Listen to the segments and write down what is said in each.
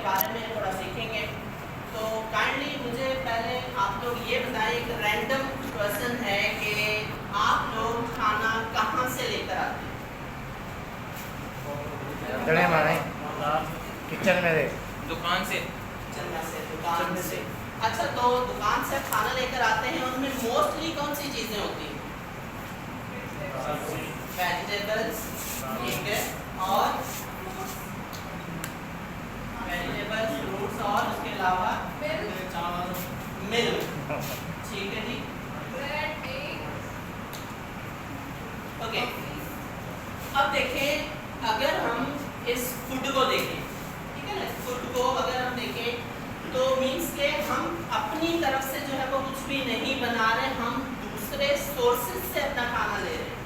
बारे में थोड़ा सीखेंगे। तो काइंडली मुझे पहले आप लोग ये बताएं, एक रैंडम क्वेश्चन है कि आप लोग खाना कहाँ से लेकर आते हैं? किचन में दे दुकान से। दुकान से। अच्छा, तो दुकान से खाना लेकर आते हैं, उनमें मोस्टली कौन सी चीज़ें होती हैं? वेजिटेबल्स, ठीक है, और वेजिटेबल्स, फ्रूट्स, और उसके अलावा मिल्क, ठीक है जी। ओके, अब देखें, अगर हम इस फूड को देखें, ठीक है ना, फूड को अगर हम देखें तो मीन्स के हम अपनी तरफ से जो है वो कुछ भी नहीं बना रहे, हम दूसरे सोर्सेज से अपना खाना ले रहे हैं।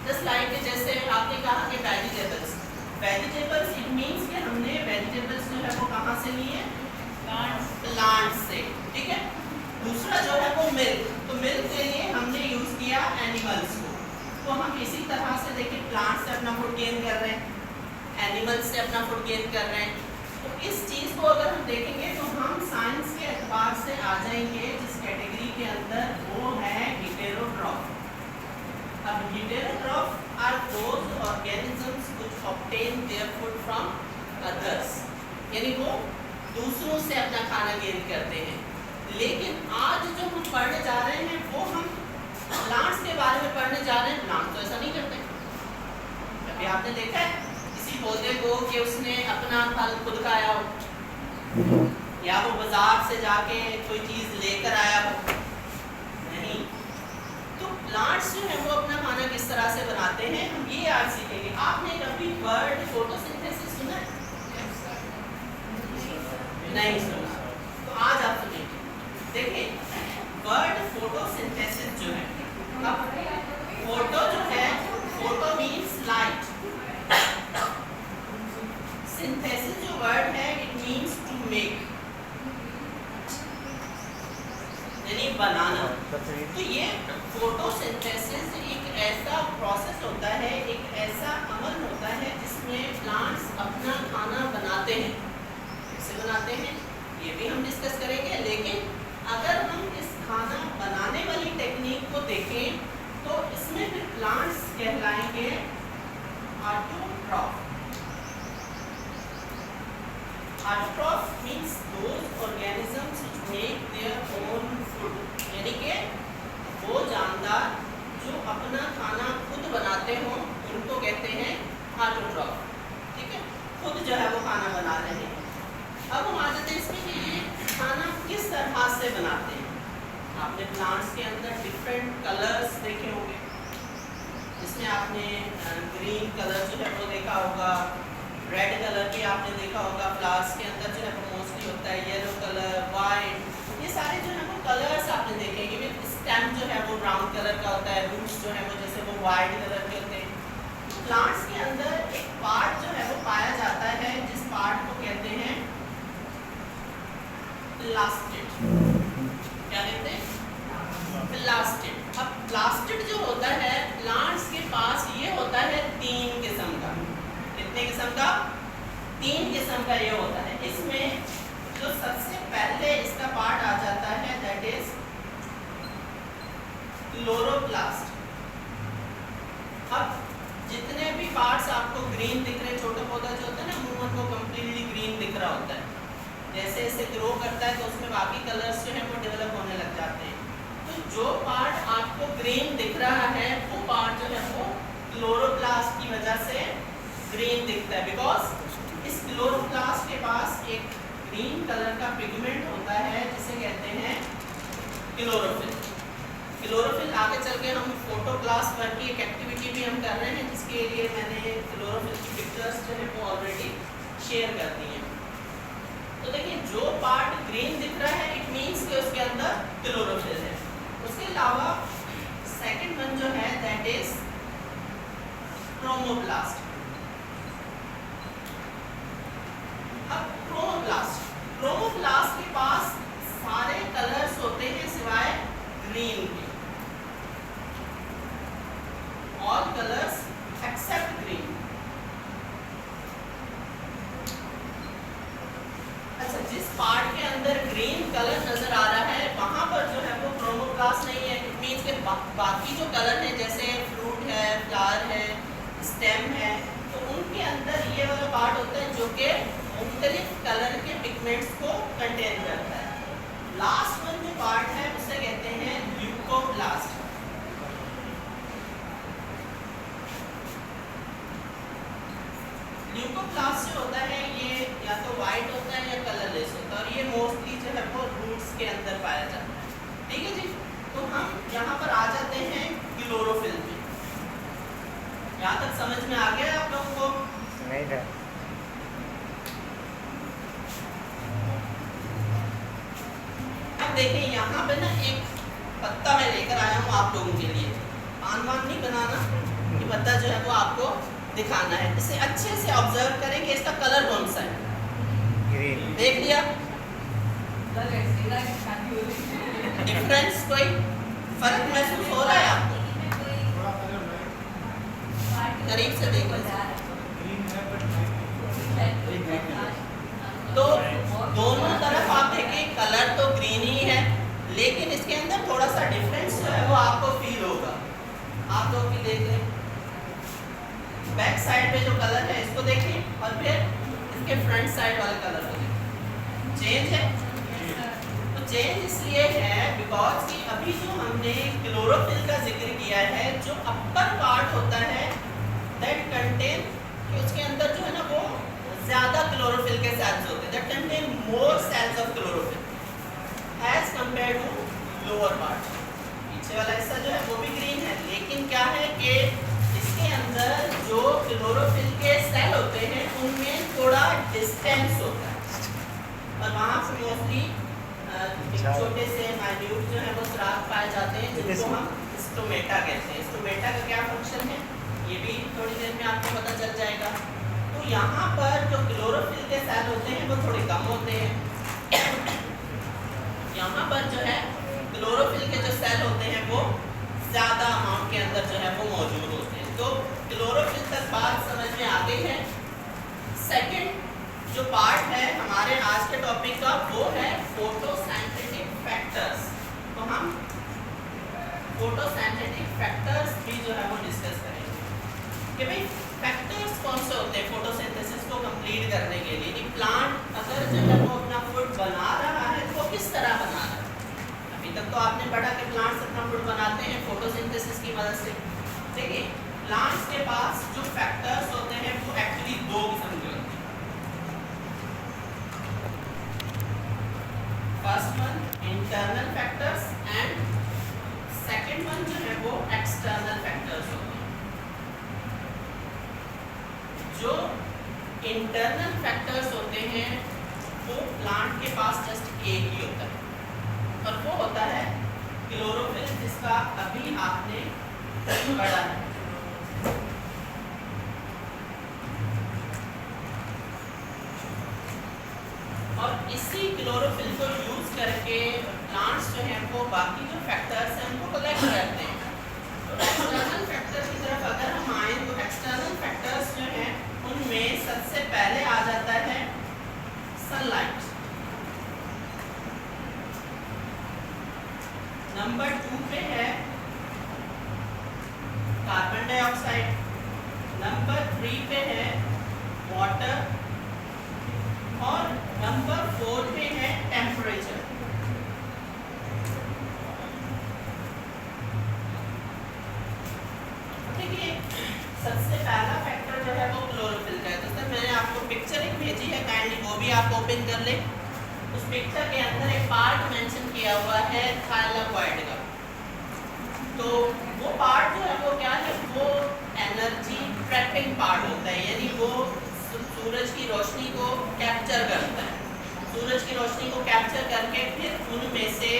जस्ट लाइक जैसे आपने कहा कि वेजिटेबल्स, इट मीन्स कि हमने वेजिटेबल्स जो है वो कहाँ से लिए? प्लांट से, ठीक है। दूसरा जो है वो मिल्क, तो मिल्क के लिए हमने यूज़ किया एनिमल्स को। तो हम इसी तरह से देखिए प्लांट से अपना फूड गेन कर रहे हैं, एनिमल्स से अपना फूड गेन कर रहे हैं। तो इस चीज़ को अगर हम देखेंगे तो हम साइंस के एतबार से आ जाएंगे जिस कैटेगरी के अंदर, वो है हेटेरोट्रॉफ। अब heterotroph are those organisms which obtain their food from others, यानी वो दूसरों से अपना खाना गेन करते हैं। लेकिन आज जो हम पढ़ने जा रहे हैं वो हम प्लांट्स के बारे में पढ़ने जा रहे हैं। प्लांट तो ऐसा नहीं करते। कभी आपने देखा है किसी पौधे को कि उसने अपना फल खुद खाया हो, या वो बाजार से जाके कोई चीज़ लेकर आया हो? नहीं। तो प्लांट्स जो है वो अपना खाना किस तरह से बनाते हैं, हम ये आज सीखेंगे। आपने कभी वर्ड फोटोसिंथेसिस सुना है? नहीं सुना, तो आज आप सुनेंगे। देखिए, वर्ड फोटोसिंथेसिस जो है, अब फोटो जो है, फोटो मीन्स लाइट, सिंथेसिस जो वर्ड है इट मीन्स टू मेक, यानी बनाना। तो ये फोटोसिंथेसिस एक ऐसा प्रोसेस होता है, एक ऐसा अमल होता है जिसमें प्लांट्स अपना खाना बनाते हैं। कैसे बनाते हैं ये भी हम डिस्कस करेंगे, लेकिन अगर हम इस खाना बनाने वाली टेक्निक को देखें तो इसमें फिर प्लांट्स कहलाएंगे autotroph. Autotroph means those organisms which make their own food, यानी कि वो जानदार जो अपना खाना खुद बनाते हो उनको कहते हैं ऑटोट्रॉफ, ठीक है। खुद जो है वो खाना बना रहे हैं। अब हम आ जाते हैं इसमें कि ये खाना किस तरह से बनाते हैं। आपने प्लांट्स के अंदर डिफरेंट कलर्स देखे होंगे, जिसमें आपने ग्रीन कलर जो है वो देखा होगा, रेड कलर भी आपने देखा होगा। फ्लावर्स के अंदर जो है वो मोस्टली होता है येलो कलर, वाइट, ये सारे जो है वो कलर्स आपने देखे। इवन स्टेम जो है वो ब्राउन कलर का होता है, रूट्स जो है वो जैसे वो वाइट कलर के होते हैं। प्लांट्स के अंदर एक पार्ट जो है वो पाया जाता है जिस पार्ट को कहते हैं प्लास्टिड। क्या कहते हैं? प्लास्टिड। अब प्लास्टिड जो होता है प्लांट्स के पास, ये होता है 3 किस्म का। कितने किस्म का? 3 किस्म का ये होता है। इसमें जो सबसे पहले इसका पार्ट आ जाता है दैट इज क्लोरोप्लास्ट। अब जितने भी पार्ट्स आपको ग्रीन दिख रहे, छोटा पौधा जो होता है ना, मुंह को कम्प्लीटली ग्रीन दिख रहा होता है, जैसे जैसे ग्रो करता है तो उसमें बाकी कलर्स जो हैं वो डेवलप होने लग जाते हैं। तो जो पार्ट आपको ग्रीन दिख रहा है वो पार्ट जो है वो क्लोरोप्लास्ट की वजह से ग्रीन दिखता है, बिकॉज इस क्लोरोप्लास्ट के पास एक ग्रीन कलर का पिगमेंट होता है जिसे कहते हैं क्लोरोफिल। क्लोरोफिल आगे चल के हम फोटोप्लास्ट पर की एक एक्टिविटी भी हम कर रहे हैं, जिसके लिए मैंने क्लोरोफिल की पिक्चर्स जो है वो ऑलरेडी शेयर कर दी हैं। तो देखिए, जो पार्ट ग्रीन दिख रहा है इट मीन्स कि उसके अंदर क्लोरोफिल है। उसके अलावा सेकंड वन जो है दैट इज क्रोमोप्लास्ट। अब क्रोमोप्लास्ट के पास सारे कलर्स होते हैं सिवाय ग्रीन के, ऑल कलर्स एक्सेप्ट ग्रीन। जिस पार्ट के अंदर ग्रीन कलर नजर आ रहा है वहाँ पर जो है वो क्रोमोप्लास्ट नहीं है। इट मीन्स के बाकी जो कलर है जैसे फ्रूट है, फ्लावर है, स्टेम है, तो उनके अंदर ये वाला पार्ट होता है जो कि मुख्तलिफ कलर के पिगमेंट्स को कंटेन करता है। लास्ट वन जो पार्ट है उसे कहते हैं ल्यूकोप्लास्ट। ल्यूकोप्लास्ट जो होता है ये या तो वाइट होता है या कलरलेस होता है और ये मोस्टली जो है वो रूट्स के अंदर पाया जाता है। ठीक है जी, तो हम यहाँ पर आ जाते हैं क्लोरोफिल पे। यहाँ तक समझ में आ गया आप लोगों को? नहीं था। अब देखिए यहाँ पे ना एक पत्ता मैं लेकर आया हूँ आप लोगों के लिए। पान वान नहीं बनाना, ये पत्ता जो है वो आपको दिखाना है। इसे अच्छे से ऑब्जर्व करें कि इसका कलर कौन सा है। ग्रीन। देख लिया डिफरेंस? कोई फर्क महसूस हो रहा है आपको? करीब से देख लीजिए। तो दोनों तरफ आप देखें कलर तो ग्रीन ही है, लेकिन इसके अंदर थोड़ा सा डिफरेंस जो है वो आपको फील होगा। आप लोग भी देख लें, बैक साइड पे जो कलर है इसको देखें और फिर इसके फ्रंट साइड वाले कलर को देखें। चेंज है? तो चेंज इसलिए है बिकॉज कि अभी जो हमने क्लोरोफिल का जिक्र किया है, जो अपर पार्ट होता है दैट कंटेन, कि उसके अंदर जो है ना वो ज़्यादा क्लोरोफिल के सेल्स होते हैं, that contain more cells of chlorophyll as compare to lower part. पीछे वाला हिस्सा जो है वो भी ग्रीन है, लेकिन क्या है कि इसके अंदर जो क्लोरोफिल के सेल होते हैं उनमें थोड़ा डिस्टेंस होता है और वहाँ से मोस्टली छोटे से माइन्यूट जो है वो सुराख पाए जाते हैं, जिनको हम स्टोमेटा कहते हैं। स्टोमेटा का क्या फंक्शन है ये भी थोड़ी देर में आपको पता चल जाएगा। तो यहाँ पर जो क्लोरोफिल के सेल होते हैं वो थोड़े कम होते हैं। यहाँ पर जो है क्लोरोफिल के जो सेल होते हैं वो ज़्यादा अमाउंट के अंदर जो है वो मौजूद होते हैं। तो क्लोरोफिल तक बात समझ में आ गई है। सेकंड जो पार्ट है हमारे आज के टॉपिक का वो है फोटोसिंथेटिक फैक्टर्स। तो हम फोटोसिंथेटिक फैक्टर्स भी जो है वो डिस्कस करेंगे कि भाई फैक्टर्स कौन से होते हैं फोटोसिंथेसिस को कंप्लीट करने के लिए। कि प्लांट अगर जो है वो अपना फूड बना रहा है तो वो किस तरह बना रहा है। अभी तक तो आपने पढ़ा कि प्लांट्स अपना फूड बनाते हैं फोटोसिंथेसिस की मदद से। देखिए प्लांट्स के पास जो फैक्टर्स होते हैं वो एक्चुअली दो किस्म के होते हैं। First one internal factors and second one जो है वो एक्सटर्नल फैक्टर्स होते हैं। जो इंटरनल फैक्टर्स होते हैं वो प्लांट के पास जस्ट एक ही होता है और वो होता है क्लोरोफिल, जिसका अभी आपने पढ़ा है। और इसी क्लोरोफिल को यूज करके प्लांट्स जो हैं वो बाकी जो फैक्टर्स हैं उनको कलेक्ट करते हैं। तो एक्सटर्नल फैक्टर की तरफ अगर हम आए तो एक्सटर्नल फैक्टर्स जो हैं उनमें सबसे पहले आ जाता है सनलाइट, नंबर 2 पे है कार्बन डाइऑक्साइड, नंबर 3 पे है वाटर और नंबर 4 पे है टेम्परेचर। देखिए सबसे पहला फैक्टर जो है वो क्लोरोफिल का है। तो सर मैंने आपको पिक्चर एक भेजी है, काइंडली वो भी आप ओपन कर लें। उस पिक्चर के अंदर एक पार्ट मेंशन किया हुआ है थाइलाकोइड का। तो वो पार्ट जो है वो क्या है, वो एनर्जी ट्रैपिंग पार्ट होता है, यानी वो सूरज की रोशनी को कैप्चर करता है। सूरज की रोशनी को कैप्चर करके फिर उनमें से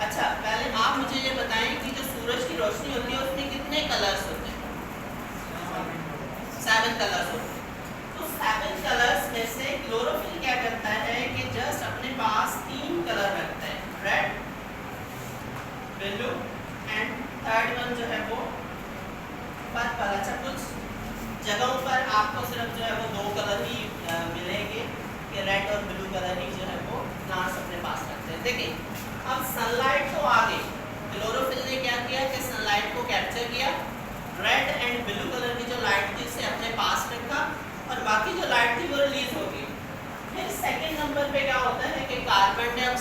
अच्छा पहले आप मुझे ये बताएं कि जो सूरज की रोशनी होती है उसमें कितने कलर्स होते हैं? 7 कलर्स होते हैं। तो 7 कलर्स में से क्लोरोफिल क्या करता है कि जस्ट अपने पास 3 कलर रखता है, red, blue and third one जो है वो पर्पल। अच्छा कुछ जगहों पर आपको सिर्फ जो है वो 2 कलर ही मिलेंगे कि रेड और ब्लू कलर ही जो है वो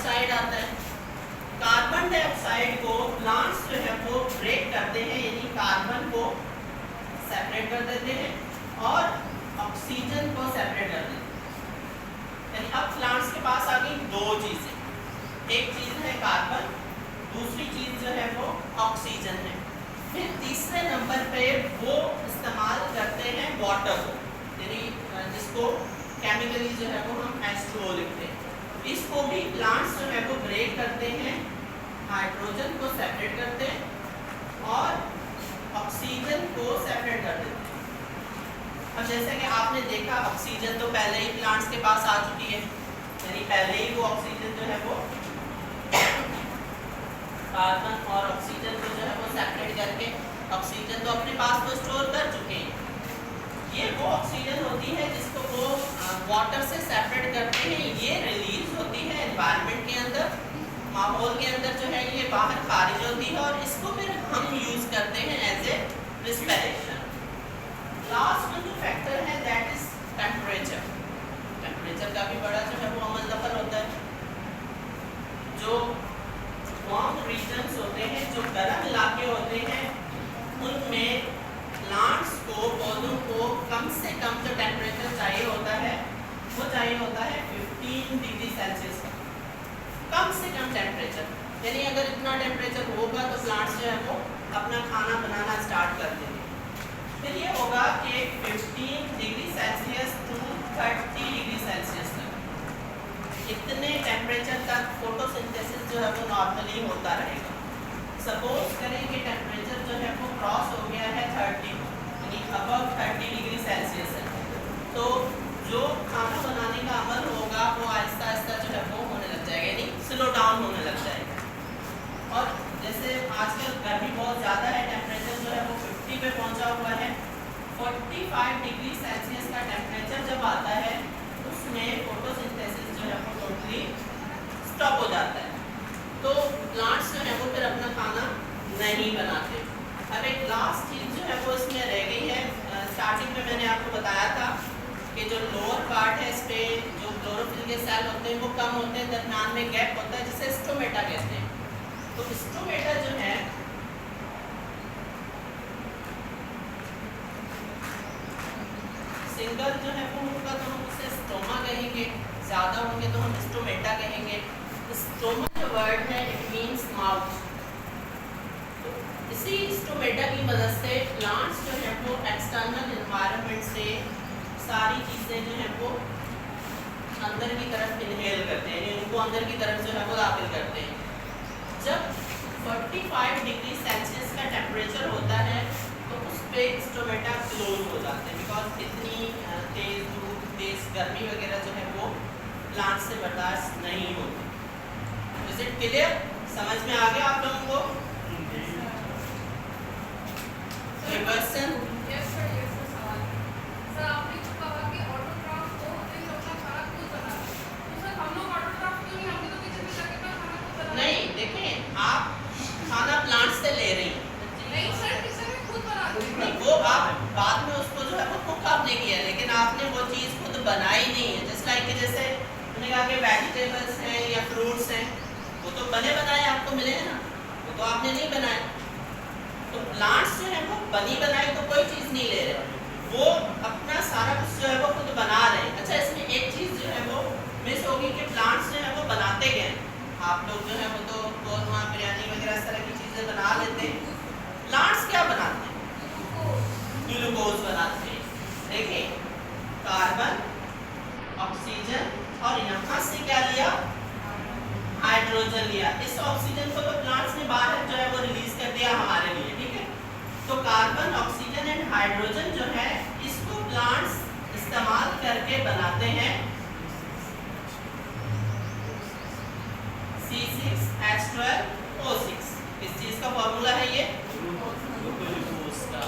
डाइऑक्साइड आता है। कार्बन डाइऑक्साइड को प्लांट्स जो है वो ब्रेक करते हैं, यानी कार्बन को सेपरेट कर देते हैं और ऑक्सीजन को सेपरेट कर देते हैं। यानी अब प्लांट्स के पास आ गई दो चीजें, एक चीज है कार्बन, दूसरी चीज जो है वो ऑक्सीजन है। फिर तीसरे नंबर पे वो इस्तेमाल करते हैं वाटर को, यानी जिसको केमिकली जो है वो हम H2O लिखते हैं। इसको भी प्लांट्स जो है वो ब्रेक करते हैं, हाइड्रोजन को सेपरेट करते हैं और ऑक्सीजन को सेपरेट कर देते हैं। अब जैसे कि आपने देखा ऑक्सीजन तो पहले ही प्लांट्स के पास आ चुकी है, यानी पहले ही वो ऑक्सीजन जो है वो कार्बन और ऑक्सीजन को जो है वो सेपरेट करके ऑक्सीजन तो अपने पास तो स्टोर कर चुके हैं। ये वो ऑक्सीजन होती है जिसको वो वाटर से सेपरेट करते हैं, ये रिलीज होती है एनवायरनमेंट के अंदर, माहौल के अंदर जो है ये बाहर खारिज होती है और इसको फिर हम यूज करते हैं एज ए रिस्पिरेशन। लास्ट में जो फैक्टर है दैट इज टेम्परेचर। टेम्परेचर का भी बड़ा जो है वो अमल दखल होता है। जो वार्म रीजन्स होते हैं, जो गर्म इलाके होते हैं, उनमें प्लांट्स को, पौधों को कम से कम जो टेम्परेचर चाहिए होता है वो चाहिए होता है 15 डिग्री सेल्सियस का, कम से कम टेम्परेचर। यानी अगर इतना टेम्परेचर होगा तो प्लांट्स जो है वो अपना खाना बनाना स्टार्ट कर देंगे। फिर ये होगा कि 15 degree Celsius to 30 degree Celsius तक, इतने टेम्परेचर तक फोटोसिंथेसिस जो है वो नॉर्मली होता रहेगा। सपोज करें कि टेम्परेचर जो है वो क्रॉस हो गया है 30, यानी अबव 30 डिग्री सेल्सियस है, तो जो खाना बनाने का अमल होगा वो आहिस्ता आहिस्ता जो है वो होने लग जाएगा, यानी स्लो डाउन होने लग जाएगा। और जैसे आजकल गर्मी बहुत ज़्यादा है, टेम्परेचर जो है वो 50 पे पहुंचा हुआ है, 45 डिग्री सेल्सियस का टेम्परेचर जब आता है उसमें फोटोसिंथेसिस जो है वो टोटली स्टॉप हो जाता है, तो प्लांट्स जो है वो फिर अपना खाना नहीं बनाते। अब एक लास्ट चीज़ जो है वो इसमें रह गई है। स्टार्टिंग में मैंने आपको बताया था कि जो लोअर पार्ट है इस पर जो क्लोरोफिल के सेल होते हैं वो कम होते हैं, दरम्यान में गैप होता है जिसे स्टोमेटा कहते हैं। तो स्टोमेटा जो है सिंगल जो है वो होगा तो हम उसे स्टोमा कहेंगे, ज़्यादा होंगे तो हम स्टोमेटा कहेंगे। स्टोमा जो वर्ड है इट मीन्स माउथ। तो इसी स्टोमेटा की मदद से प्लांट्स जो है वो एक्सटर्नल एनवायरनमेंट से सारी चीज़ें जो है वो अंदर की तरफ इनहेल करते हैं, उनको अंदर की तरफ जो है वो दाखिल करते हैं। जब 45 डिग्री सेल्सियस का टेम्परेचर होता है तो उस पर स्टोमेटा क्लोज हो जाते हैं, बिकॉज इतनी तेज़ धूप, तेज़ गर्मी वगैरह जो है वो प्लांट से बर्दाश्त नहीं होती। Is it clear? समझ में आ गया आप लोगों को? कोई क्वेश्चन? नहीं, देखें आप खाना प्लांट से ले रही हैं, नहीं वो आप बाद में उसको जो है वो कुक आपने किया, लेकिन आपने वो चीज़ खुद बनाई नहीं है। जैसे लाइक कि जैसे मैंने कहा कि वेजिटेबल्स हैं या फ्रूट्स हैं, वो तो बने बनाए आपको मिले हैं ना, वो तो आपने नहीं बनाए। तो प्लांट्स जो है वो बनी बनाई तो कोई चीज़ नहीं ले रहे, वो अपना सारा कुछ जो है वो खुद बना रहे हैं। अच्छा, इसमें एक चीज़ जो है वो मिस होगी कि प्लांट्स जो है वो बनाते गए। आप लोग जो है वो तो कौरमा, बिरयानी वगैरह इस तरह की चीज़ें बना लेते हैं, प्लांट्स क्या बनाते हैं? ग्लूकोज बनाते हैं। देखिए, कार्बन, ऑक्सीजन और यहाँ से क्या लिया? हाइड्रोजन लिया। इस ऑक्सीजन को तो प्लांट्स ने बाहर जो है वो रिलीज कर दिया हमारे लिए, ठीक है। तो कार्बन, ऑक्सीजन एंड हाइड्रोजन जो है इसको प्लांट्स इस्तेमाल करके बनाते हैं C6H12O6। किस चीज़ का फॉर्मूला है ये? ग्लूकोज का।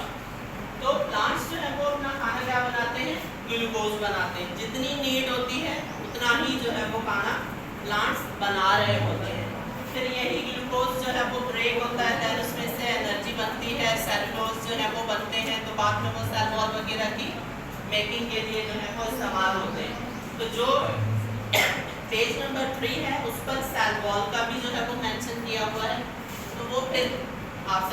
तो प्लांट्स जो है वो अपना खाना क्या बनाते हैं? ग्लूकोज बनाते हैं। जितनी नीड होती है उतना ही जो है वो खाना प्लांट्स बना रहे होते हैं। फिर यही ग्लूकोज जो है वो ब्रेक होता है, देन उसमें से एनर्जी बनती है, सेलुलोज जो है वो बनते हैं, तो बाद में वो सेल वॉल वगैरह की मेकिंग के लिए जो है वो इस्तेमाल होते हैं। तो जो पेज नंबर 3 है, उस पर सेल वॉल का भी जो है वो मेंशन किया हुआ है, तो वो फिर आप